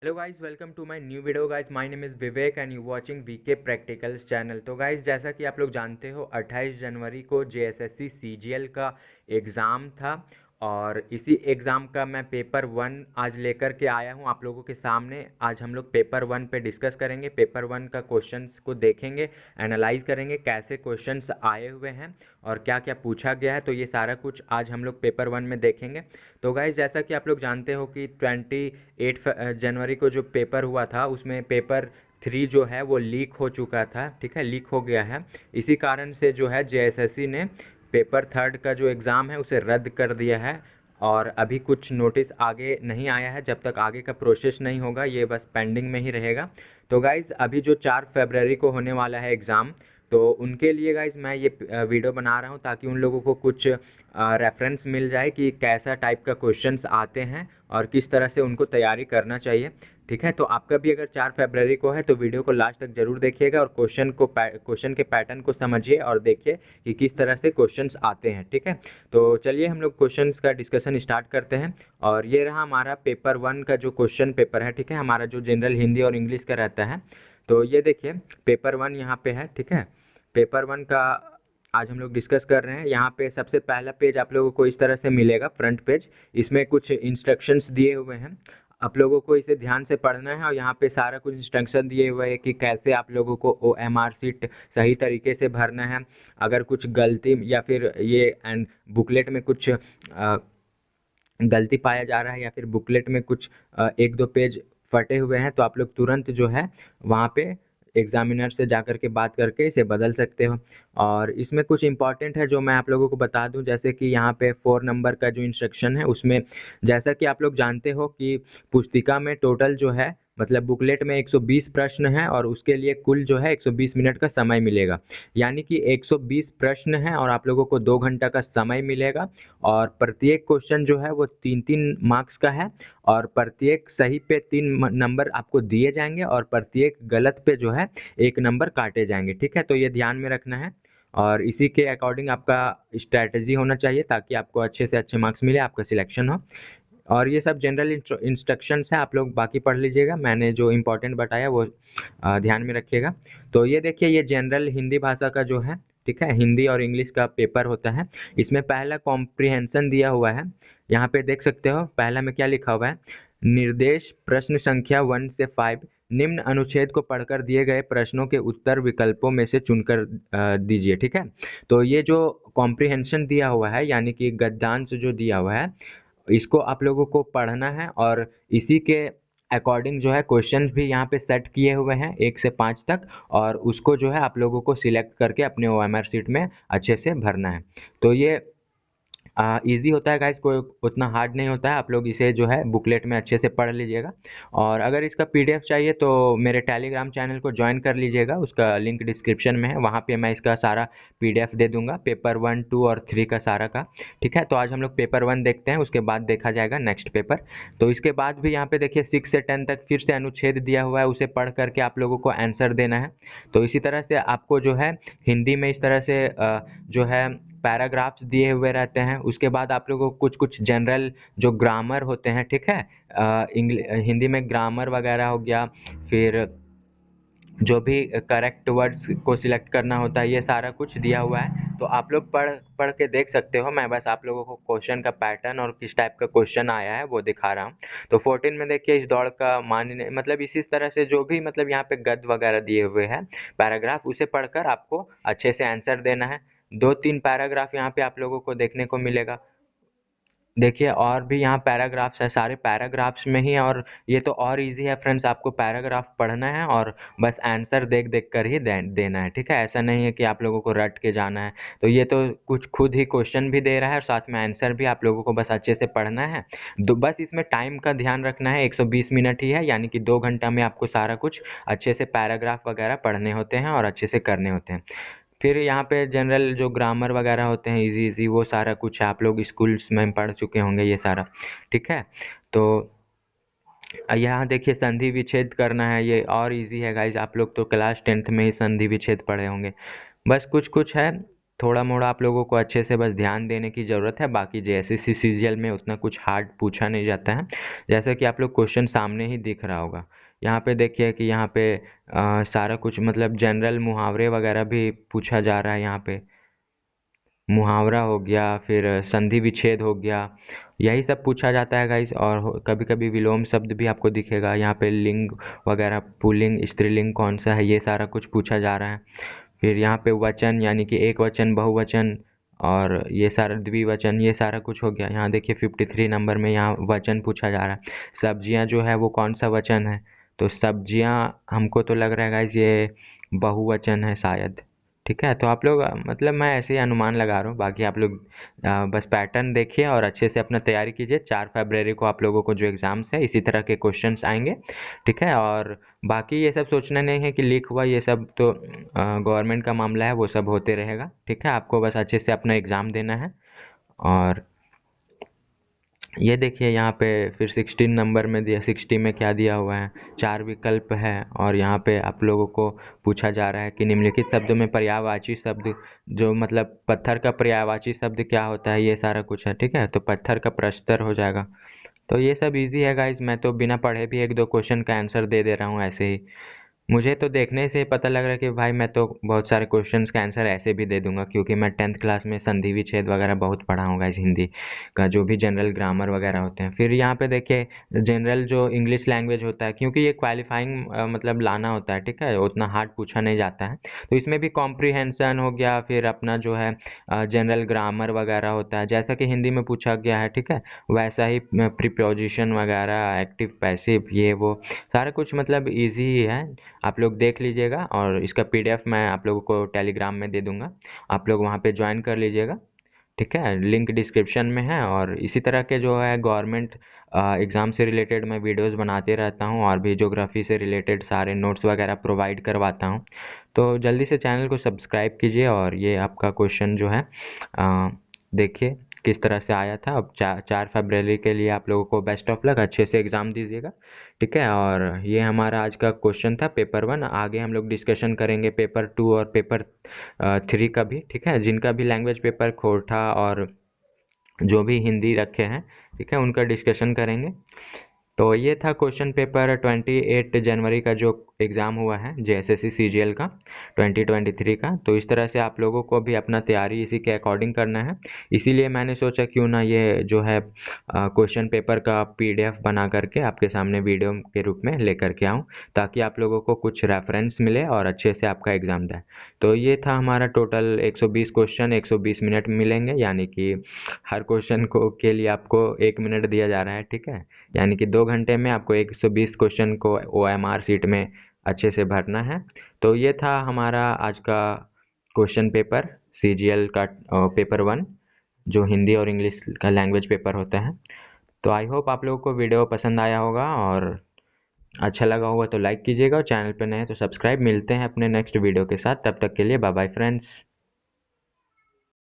Hello guys, welcome to my new video guys. My name is Vivek and you watching VK practicals channel. तो गाइस, जैसा कि आप लोग जानते हो 28 जनवरी को जेएसएससी सीजीएल का एग्ज़ाम था और इसी एग्ज़ाम का मैं पेपर वन आज लेकर के आया हूं आप लोगों के सामने। आज हम लोग पेपर वन पे डिस्कस करेंगे, पेपर वन का क्वेश्चंस को देखेंगे, एनालाइज करेंगे कैसे क्वेश्चंस आए हुए हैं और क्या क्या पूछा गया है। तो ये सारा कुछ आज हम लोग पेपर वन में देखेंगे। तो गाइस, जैसा कि आप लोग जानते हो कि 28 जनवरी को जो पेपर हुआ था उसमें पेपर थ्री जो है वो लीक हो चुका था। ठीक है, लीक हो गया है। इसी कारण से जो है जेएसएससी ने पेपर थर्ड का जो एग्ज़ाम है उसे रद्द कर दिया है और अभी कुछ नोटिस आगे नहीं आया है। जब तक आगे का प्रोसेस नहीं होगा ये बस पेंडिंग में ही रहेगा। तो गाइज़, अभी जो 4 फरवरी को होने वाला है एग्ज़ाम, तो उनके लिए गाइज़ मैं ये वीडियो बना रहा हूँ ताकि उन लोगों को कुछ रेफरेंस मिल जाए कि कैसा टाइप का क्वेश्चंस आते हैं और किस तरह से उनको तैयारी करना चाहिए। ठीक है, तो आपका भी अगर 4 फरवरी को है तो वीडियो को लास्ट तक जरूर देखिएगा और क्वेश्चन के पैटर्न को समझिए और देखिए कि किस तरह से क्वेश्चंस आते हैं। ठीक है, तो चलिए हम लोग क्वेश्चंस का डिस्कशन स्टार्ट करते हैं। और ये रहा हमारा पेपर वन का जो क्वेश्चन पेपर है। ठीक है, हमारा जो जनरल हिंदी और इंग्लिश का रहता है। तो ये देखिए पेपर वन यहाँ पे है। ठीक है, पेपर वन का आज हम लोग डिस्कस कर रहे हैं। यहाँ पे सबसे पहला पेज आप लोगों को इस तरह से मिलेगा, फ्रंट पेज। इसमें कुछ इंस्ट्रक्शंस दिए हुए हैं, आप लोगों को इसे ध्यान से पढ़ना है और यहाँ पे सारा कुछ इंस्ट्रक्शन दिए हुए हैं कि कैसे आप लोगों को ओएमआर शीट सही तरीके से भरना है। अगर कुछ गलती या फिर ये एंड बुकलेट में कुछ गलती पाया जा रहा है या फिर बुकलेट में कुछ एक दो पेज फटे हुए हैं तो आप लोग तुरंत जो है वहाँ पे एग्जामिनर से जा कर के बात करके इसे बदल सकते हो। और इसमें कुछ इंपॉर्टेंट है जो मैं आप लोगों को बता दूं, जैसे कि यहाँ पे 4 नंबर का जो इंस्ट्रक्शन है उसमें जैसा कि आप लोग जानते हो कि पुस्तिका में टोटल जो है मतलब बुकलेट में 120 प्रश्न है और उसके लिए कुल जो है 120 मिनट का समय मिलेगा। यानी कि 120 प्रश्न है और आप लोगों को 2 घंटा का समय मिलेगा। और प्रत्येक क्वेश्चन जो है वो 3-3 मार्क्स का है और प्रत्येक सही पे 3 नंबर आपको दिए जाएंगे और प्रत्येक गलत पे जो है 1 नंबर काटे जाएंगे। ठीक है, तो ये ध्यान में रखना है और इसी के अकॉर्डिंग आपका स्ट्रैटेजी होना चाहिए ताकि आपको अच्छे से अच्छे मार्क्स मिले, आपका सिलेक्शन हो। और ये सब जनरल इंस्ट्रक्शंस हैं, आप लोग बाकी पढ़ लीजिएगा। मैंने जो इम्पोर्टेंट बताया वो ध्यान में रखिएगा। तो ये देखिए, ये जनरल हिंदी भाषा का जो है, ठीक है, हिंदी और इंग्लिश का पेपर होता है। इसमें पहला कॉम्प्रिहेंशन दिया हुआ है। यहाँ पे देख सकते हो पहला में क्या लिखा हुआ है। निर्देश प्रश्न संख्या 1 से 5, निम्न अनुच्छेद को पढ़कर दिए गए प्रश्नों के उत्तर विकल्पों में से चुनकर दीजिए। ठीक है, तो ये जो कॉम्प्रिहेंशन दिया हुआ है यानी कि गद्यांश जो दिया हुआ है इसको आप लोगों को पढ़ना है और इसी के अकॉर्डिंग जो है क्वेश्चंस भी यहाँ पे सेट किए हुए हैं 1 से 5 तक, और उसको जो है आप लोगों को सिलेक्ट करके अपने ओएमआर शीट में अच्छे से भरना है। तो ये ईज़ी होता है गाइस, कोई उतना हार्ड नहीं होता है। आप लोग इसे जो है बुकलेट में अच्छे से पढ़ लीजिएगा। और अगर इसका पीडीएफ चाहिए तो मेरे टेलीग्राम चैनल को ज्वाइन कर लीजिएगा, उसका लिंक डिस्क्रिप्शन में है। वहाँ पे मैं इसका सारा पीडीएफ दे दूंगा, पेपर वन टू और थ्री का सारा का। ठीक है, तो आज हम लोग पेपर वन देखते हैं, उसके बाद देखा जाएगा नेक्स्ट पेपर। तो इसके बाद भी यहाँ पे देखिए 6 से 10 तक फिर से अनुच्छेद दिया हुआ है, उसे पढ़ करके आप लोगों को आंसर देना है। तो इसी तरह से आपको जो है हिंदी में इस तरह से जो है पैराग्राफ्स दिए हुए रहते हैं। उसके बाद आप लोगों को कुछ कुछ जनरल जो ग्रामर होते हैं, ठीक है, हिंदी में ग्रामर वगैरह हो गया, फिर जो भी करेक्ट वर्ड्स को सिलेक्ट करना होता है, ये सारा कुछ दिया हुआ है। तो आप लोग पढ़ पढ़ के देख सकते हो। मैं बस आप लोगों को क्वेश्चन का पैटर्न और किस टाइप का क्वेश्चन आया है वो दिखा रहा हूँ। तो 14 में देखिए, इस दौड़ का मान्य मतलब इसी तरह से जो भी मतलब यहाँ पे गद्य वगैरह दिए हुए हैं पैराग्राफ, उसे पढ़कर आपको अच्छे से आंसर देना है। 2-3 पैराग्राफ यहाँ पे आप लोगों को देखने को मिलेगा। देखिए और भी यहाँ पैराग्राफ्स है, सारे पैराग्राफ्स में ही। और ये तो और इजी है फ्रेंड्स, आपको पैराग्राफ पढ़ना है और बस आंसर देख देख कर ही देना है। ठीक है, ऐसा नहीं है कि आप लोगों को रट के जाना है। तो ये तो कुछ खुद ही क्वेश्चन भी दे रहा है और साथ में आंसर भी, आप लोगों को बस अच्छे से पढ़ना है। बस इसमें टाइम का ध्यान रखना है, 120 मिनट ही है, यानी कि 2 घंटा में आपको सारा कुछ अच्छे से पैराग्राफ वगैरह पढ़ने होते हैं और अच्छे से करने होते हैं। फिर यहाँ पे जनरल जो ग्रामर वगैरह होते हैं इजी इजी, वो सारा कुछ आप लोग स्कूल्स में पढ़ चुके होंगे ये सारा। ठीक है, तो यहाँ देखिए संधि विच्छेद करना है, ये और इजी है गाइज। आप लोग तो क्लास 10th में ही संधि विच्छेद पढ़े होंगे। बस कुछ कुछ है, थोड़ा मोड़ा आप लोगों को अच्छे से बस ध्यान देने की ज़रूरत है। बाकी जेएसएससी सीजीएल में उतना कुछ हार्ड पूछा नहीं जाता है। जैसे कि आप लोग क्वेश्चन सामने ही दिख रहा होगा, यहाँ पे देखिए कि यहाँ पे सारा कुछ मतलब जनरल मुहावरे वगैरह भी पूछा जा रहा है। यहाँ पे मुहावरा हो गया, फिर संधि विच्छेद हो गया, यही सब पूछा जाता है गाइस। और कभी कभी विलोम शब्द भी आपको दिखेगा यहाँ पे, लिंग वगैरह, पुल्लिंग स्त्रीलिंग कौन सा है, ये सारा कुछ पूछा जा रहा है। फिर यहाँ पे वचन यानी कि एक वचन, बहुवचन और ये सारा द्विवचन, ये सारा कुछ हो गया। यहाँ देखिए 53 नंबर में यहाँ वचन पूछा जा रहा है। सब्जियाँ जो है वो कौन सा वचन है, तो सब्जियाँ हमको तो लग रहा है गाइस ये बहुवचन है शायद। ठीक है, तो आप लोग मतलब मैं ऐसे ही अनुमान लगा रहा हूँ। बाकी आप लोग बस पैटर्न देखिए और अच्छे से अपना तैयारी कीजिए। 4 फरवरी को आप लोगों को जो एग्ज़ाम्स है इसी तरह के क्वेश्चंस आएंगे। ठीक है, और बाकी ये सब सोचना नहीं है कि लीक हुआ, ये सब तो गवर्नमेंट का मामला है, वो सब होते रहेगा। ठीक है, आपको बस अच्छे से अपना एग्ज़ाम देना है। और ये देखिए यहाँ पे फिर 16 नंबर में दिया, 60 में क्या दिया हुआ है, 4 विकल्प है। और यहाँ पे आप लोगों को पूछा जा रहा है कि निम्नलिखित शब्दों में पर्यायवाची शब्द, जो मतलब पत्थर का पर्यायवाची शब्द क्या होता है, ये सारा कुछ है। ठीक है, तो पत्थर का प्रस्तर हो जाएगा। तो ये सब इजी है गाइज, मैं तो बिना पढ़े भी एक दो क्वेश्चन का आंसर दे दे रहा हूँ ऐसे ही। मुझे तो देखने से पता लग रहा है कि भाई मैं तो बहुत सारे क्वेश्चंस का आंसर ऐसे भी दे दूंगा, क्योंकि मैं 10th क्लास में संधि विच्छेद वगैरह बहुत पढ़ा हूँ गाइज, हिंदी का जो भी जनरल ग्रामर वगैरह होते हैं। फिर यहाँ पे देखिए जनरल जो इंग्लिश लैंग्वेज होता है, क्योंकि ये क्वालिफाइंग मतलब लाना होता है। ठीक है, उतना हार्ड पूछा नहीं जाता है, तो इसमें भी कॉम्प्रीहेंशन हो गया, फिर अपना जो है जनरल ग्रामर वगैरह होता है, जैसा कि हिंदी में पूछा गया है। ठीक है, वैसा ही प्रीपोजिशन वगैरह, एक्टिव पैसिव, ये वो सारा कुछ मतलब ईजी ही है। आप लोग देख लीजिएगा और इसका पीडीएफ मैं आप लोगों को टेलीग्राम में दे दूंगा, आप लोग वहाँ पे ज्वाइन कर लीजिएगा। ठीक है, लिंक डिस्क्रिप्शन में है। और इसी तरह के जो है गवर्नमेंट एग्ज़ाम से रिलेटेड मैं वीडियोस बनाते रहता हूँ, और भी ज्योग्राफी से रिलेटेड सारे नोट्स वगैरह प्रोवाइड करवाता हूँ। तो जल्दी से चैनल को सब्सक्राइब कीजिए। और ये आपका क्वेश्चन जो है देखिए किस तरह से आया था। अब 4 फरवरी के लिए आप लोगों को बेस्ट ऑफ लक, अच्छे से एग्ज़ाम दीजिएगा। ठीक है, और ये हमारा आज का क्वेश्चन था पेपर 1। आगे हम लोग डिस्कशन करेंगे पेपर 2 और पेपर 3 का भी। ठीक है, जिनका भी लैंग्वेज पेपर खोटा और जो भी हिंदी रखे हैं, ठीक है, उनका डिस्कशन करेंगे। तो ये था क्वेश्चन पेपर 28 जनवरी का जो एग्ज़ाम हुआ है जेएसएससी सीजीएल का 2023 का। तो इस तरह से आप लोगों को भी अपना तैयारी इसी के अकॉर्डिंग करना है। इसीलिए मैंने सोचा क्यों ना ये जो है क्वेश्चन पेपर का पीडीएफ बना करके आपके सामने वीडियो के रूप में लेकर के आऊँ, ताकि आप लोगों को कुछ रेफरेंस मिले और अच्छे से आपका एग्ज़ाम जाए। तो ये था हमारा टोटल 120 क्वेश्चन, 120 मिनट मिलेंगे, यानी कि हर क्वेश्चन को के लिए आपको 1 मिनट दिया जा रहा है। ठीक है, यानी कि 2 घंटे में आपको 120 क्वेश्चन को ओएमआर शीट में अच्छे से भरना है। तो ये था हमारा आज का क्वेश्चन पेपर सीजीएल का पेपर 1, जो हिंदी और इंग्लिश का लैंग्वेज पेपर होता है। तो आई होप आप लोगों को वीडियो पसंद आया होगा, और अच्छा लगा होगा तो लाइक कीजिएगा, और चैनल पर नए हैं तो सब्सक्राइब। मिलते हैं अपने नेक्स्ट वीडियो के साथ, तब तक के लिए बाय बाय फ्रेंड्स।